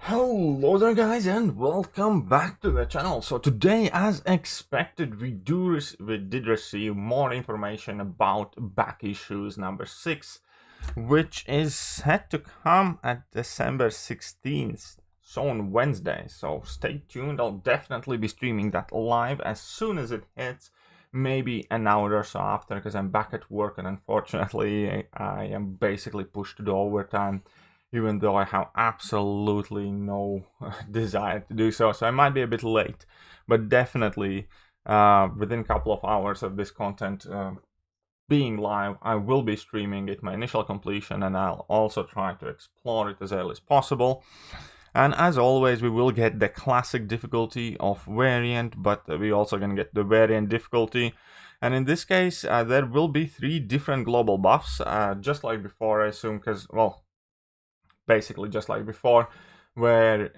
Hello there guys and welcome back to the channel. So today, as expected, we did receive more information about back issues number 6, which is set to come at December 16th, so on Wednesday. So stay tuned, I'll definitely be streaming that live as soon as it hits, maybe an hour or so after, because I'm back at work and unfortunately I am basically pushed to the overtime, even though I have absolutely no desire to do so. So I might be a bit late, but definitely within a couple of hours of this content being live, I will be streaming it, my initial completion, and I'll also try to explore it as early as possible. And as always, we will get the classic difficulty of variant, but we also gonna get the variant difficulty. And in this case, there will be 3 different global buffs, just like before, I assume, because, well, basically just like before, where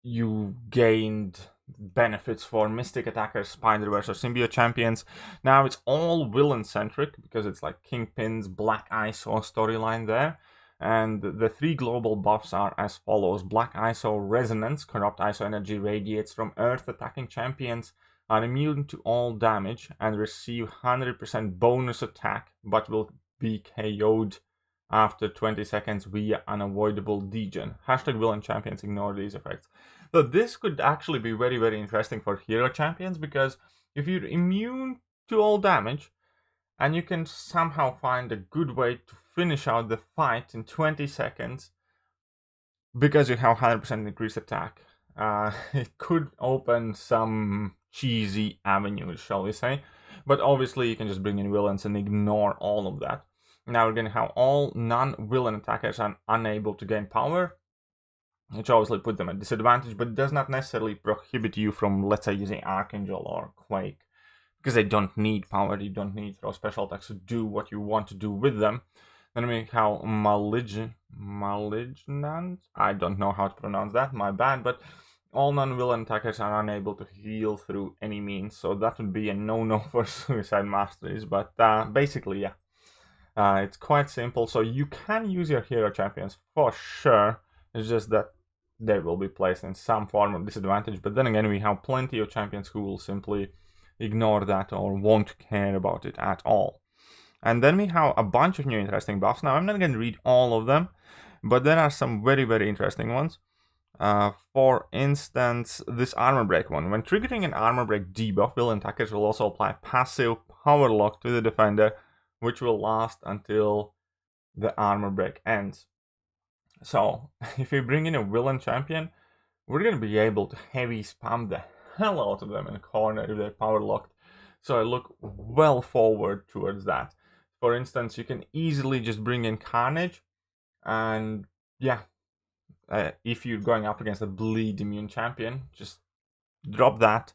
you gained benefits for Mystic Attackers, Spider-Verse, or Symbiote Champions. Now it's all villain-centric, because it's like Kingpin's Black ISO storyline there. And the 3 global buffs are as follows. Black ISO Resonance, corrupt ISO energy radiates from Earth attacking champions, are immune to all damage and receive 100% bonus attack, but will be KO'd after 20 seconds via unavoidable degen. Hashtag villain champions ignore these effects. So this could actually be very, very interesting for hero champions, because if you're immune to all damage and you can somehow find a good way to finish out the fight in 20 seconds because you have 100% increased attack, it could open some cheesy avenues, shall we say. But obviously you can just bring in villains and ignore all of that. Now we're going to have all non-villain attackers are unable to gain power, which obviously put them at disadvantage, but does not necessarily prohibit you from, let's say, using Archangel or Quake, because they don't need power, you don't need throw special attacks to do what you want to do with them. Then we have Malignant, I don't know how to pronounce that, my bad, but all non-villain attackers are unable to heal through any means, so that would be a no-no for Suicide Masteries, but basically, yeah. It's quite simple, so you can use your hero champions for sure. It's just that they will be placed in some form of disadvantage. But then again, we have plenty of champions who will simply ignore that or won't care about it at all. And then we have a bunch of new interesting buffs. Now, I'm not going to read all of them, but there are some very, very interesting ones. For instance, this armor break one. When triggering an armor break debuff, villain attackers will also apply passive power lock to the defender, which will last until the armor break ends. So, if we bring in a villain champion, we're going to be able to heavy spam the hell out of them in a corner if they're power locked. So I look well forward towards that. For instance, you can easily just bring in Carnage, and yeah, if you're going up against a bleed immune champion, just drop that,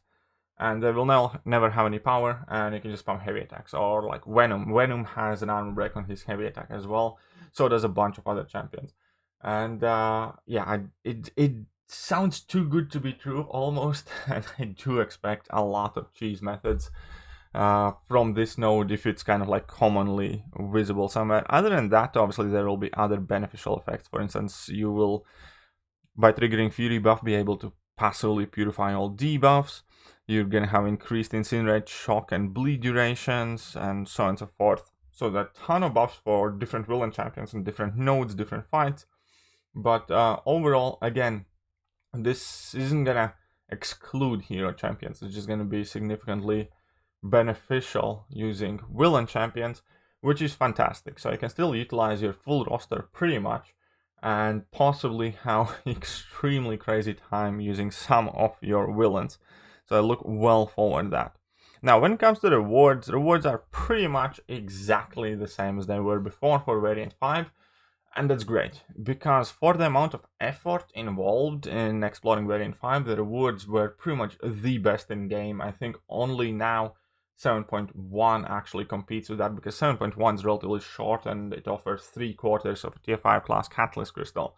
and they will never have any power, and you can just spam heavy attacks. Or like Venom. Venom has an armor break on his heavy attack as well. So does a bunch of other champions. And yeah, it sounds too good to be true almost, and I do expect a lot of cheese methods from this node if it's kind of like commonly visible somewhere. Other than that, obviously there will be other beneficial effects. For instance, you will, by triggering Fury buff, be able to passively purify all debuffs. You're gonna have increased Incinerate, Shock, and Bleed durations, and so on and so forth. So there are a ton of buffs for different villain champions and different nodes, different fights. But overall, again, this isn't gonna exclude hero champions. It's just gonna be significantly beneficial using villain champions, which is fantastic. So you can still utilize your full roster pretty much, and possibly have extremely crazy time using some of your villains. So I look well forward to that. Now, when it comes to rewards are pretty much exactly the same as they were before for Variant 5. And that's great, because for the amount of effort involved in exploring Variant 5, the rewards were pretty much the best in game. I think only now 7.1 actually competes with that, because 7.1 is relatively short and it offers 3/4 of a tier 5 class Catalyst Crystal.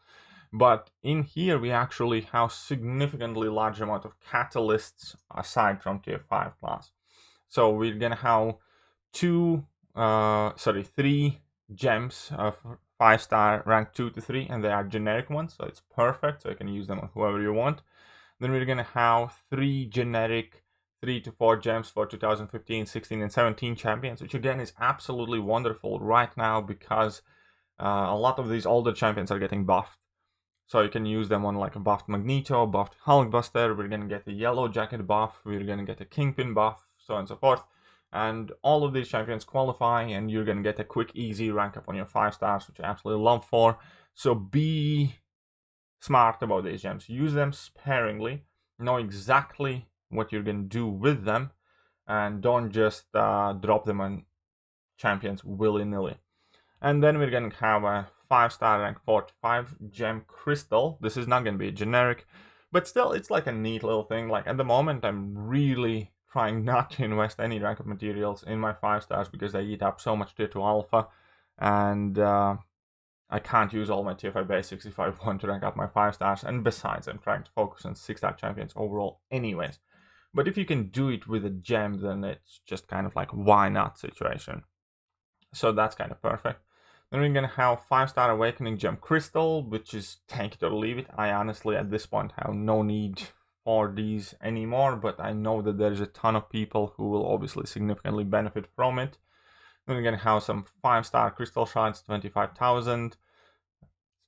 But in here we actually have significantly large amount of catalysts aside from tier 5 class. So we're gonna have 3 gems 5-star rank 2 to 3, and they are generic ones, so it's perfect, so you can use them on whoever you want. Then we're gonna have 3 generic 3 to 4 gems for 2015, 16, and 17 champions, which again is absolutely wonderful right now because a lot of these older champions are getting buffed. So you can use them on like a buffed Magneto, buffed Hulkbuster. We're gonna get a Yellow Jacket buff, we're gonna get a Kingpin buff, so on and so forth. And all of these champions qualify, and you're gonna get a quick, easy rank up on your 5 stars, which I absolutely love for. So be smart about these gems. Use them sparingly. Know exactly what you're gonna do with them, and don't just drop them on champions willy-nilly. And then we're gonna have a 5-star rank 45 gem crystal. This is not gonna be a generic, but still it's like a neat little thing. Like at the moment I'm really trying not to invest any rank up materials in my 5 stars because they eat up so much tier 2 alpha, and I can't use all my tier 5 basics if I want to rank up my 5 stars, and besides I'm trying to focus on 6-star champions overall anyways. But if you can do it with a gem, then it's just kind of like why not situation. So that's kind of perfect. Then we're gonna have 5-star awakening gem crystal, which is take it or leave it. I honestly at this point have no need for these anymore, but I know that there's a ton of people who will obviously significantly benefit from it. Then we're gonna have some 5-star crystal shards, 25,000.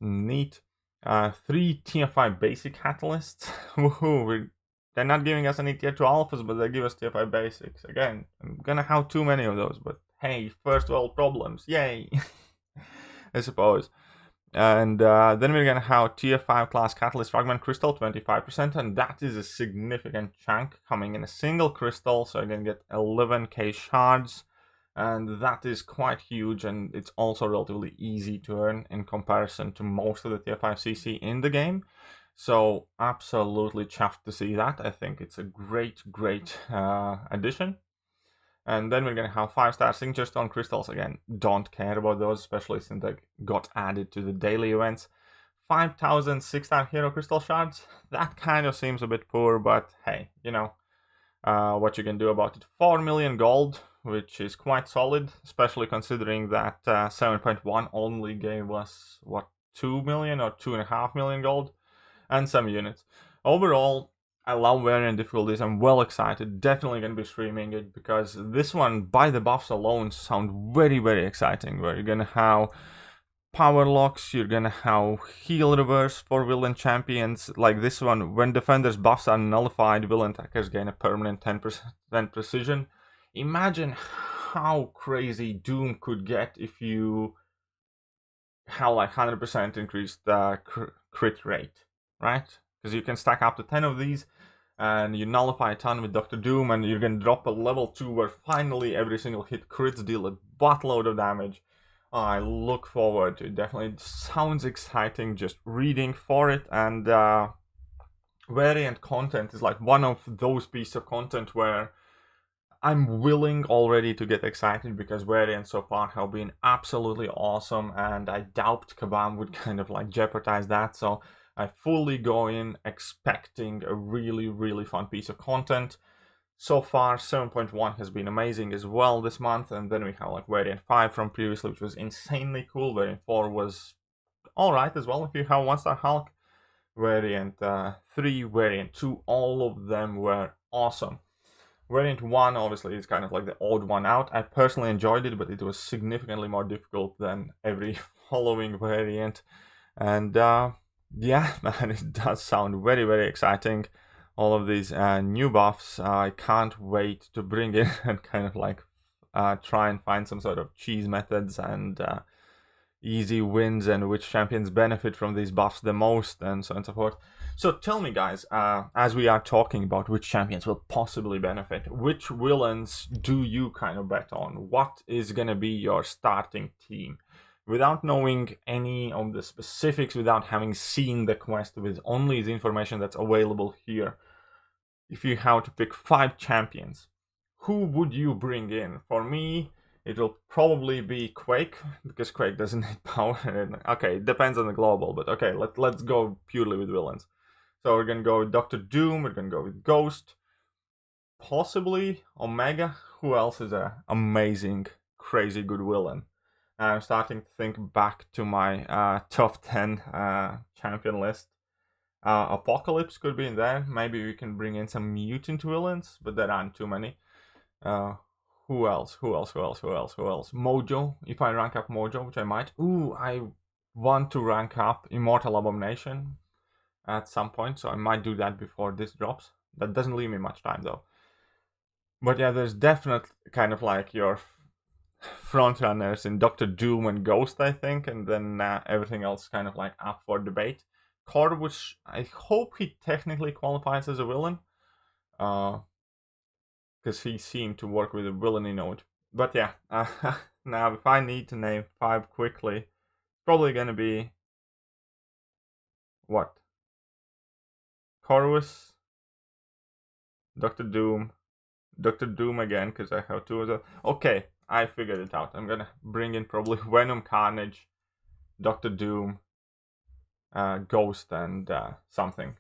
Neat. 3 tier 5 basic catalysts. Woohoo! They're not giving us any tier 2 alphas, but they give us tier 5 basics. Again, I'm gonna have too many of those, but hey, first world problems, yay! I suppose. And then we're gonna have tier 5 class catalyst fragment crystal, 25%, and that is a significant chunk coming in a single crystal, so you're gonna get 11k shards, and that is quite huge, and it's also relatively easy to earn in comparison to most of the tier 5 CC in the game. So absolutely chuffed to see that. I think it's a great addition. And then we're gonna have 5-star signature stone crystals. Again, don't care about those, especially since they got added to the daily events. 5,000 6-star hero crystal shards. That kind of seems a bit poor, but hey, you know what you can do about it. 4 million gold, which is quite solid, especially considering that 7.1 only gave us what, 2 million or 2.5 million gold, and some units. Overall, I love variant difficulties. I'm well excited. Definitely going to be streaming it because this one, by the buffs alone, sound very exciting. Where you're going to have power locks, you're going to have heal reverse for villain champions. Like this one, when defenders' buffs are nullified, villain attackers gain a permanent 10% precision. Imagine how crazy Doom could get if you have like 100% increased crit rate, right? Because you can stack up to 10 of these, and you nullify a ton with Dr. Doom, and you're gonna drop a level 2 where finally every single hit crits deal a buttload of damage. I look forward to it. Definitely sounds exciting just reading for it, and variant content is like one of those pieces of content where I'm willing already to get excited because variants so far have been absolutely awesome, and I doubt Kabam would kind of like jeopardize that. So I fully go in expecting a really fun piece of content. So far, 7.1 has been amazing as well this month, and then we have like variant 5 from previously, which was insanely cool. Variant 4 was alright as well if you have 1-star Hulk. Variant 3, variant 2, all of them were awesome. Variant 1 obviously is kind of like the odd one out. I personally enjoyed it, but it was significantly more difficult than every following variant. And yeah, man, it does sound very exciting. All of these new buffs, I can't wait to bring in and kind of like try and find some sort of cheese methods and easy wins and which champions benefit from these buffs the most and so on and so forth. So tell me guys, as we are talking about which champions will possibly benefit, which villains do you kind of bet on? What is gonna be your starting team? Without knowing any of the specifics, without having seen the quest, with only the information that's available here, if you have to pick 5 champions, who would you bring in? For me, it will probably be Quake, because Quake doesn't need power. Okay, it depends on the global, but okay, let's go purely with villains. So we're gonna go with Dr. Doom, we're gonna go with Ghost, possibly Omega. Who else is a amazing, crazy good villain? I'm starting to think back to my top 10 champion list. Apocalypse could be in there. Maybe we can bring in some mutant villains, but there aren't too many. Who else? Mojo. If I rank up Mojo, which I might. Ooh, I want to rank up Immortal Abomination at some point, so I might do that before this drops. That doesn't leave me much time though. But yeah, there's definitely kind of like your frontrunners in Doctor Doom and Ghost, I think, and then everything else kind of like up for debate. Corvus, I hope he technically qualifies as a villain, because he seemed to work with a villainy note. But yeah, now if I need to name 5 quickly, probably gonna be what? Corvus, Doctor Doom again, because I have 2 of them. Okay, I figured it out. I'm gonna bring in probably Venom, Carnage, Doctor Doom, Ghost, and something.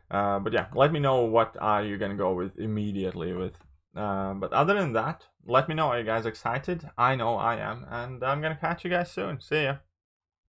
But yeah, let me know what are you gonna go with immediately with. But other than that, let me know, are you guys excited? I know I am, and I'm gonna catch you guys soon. See ya.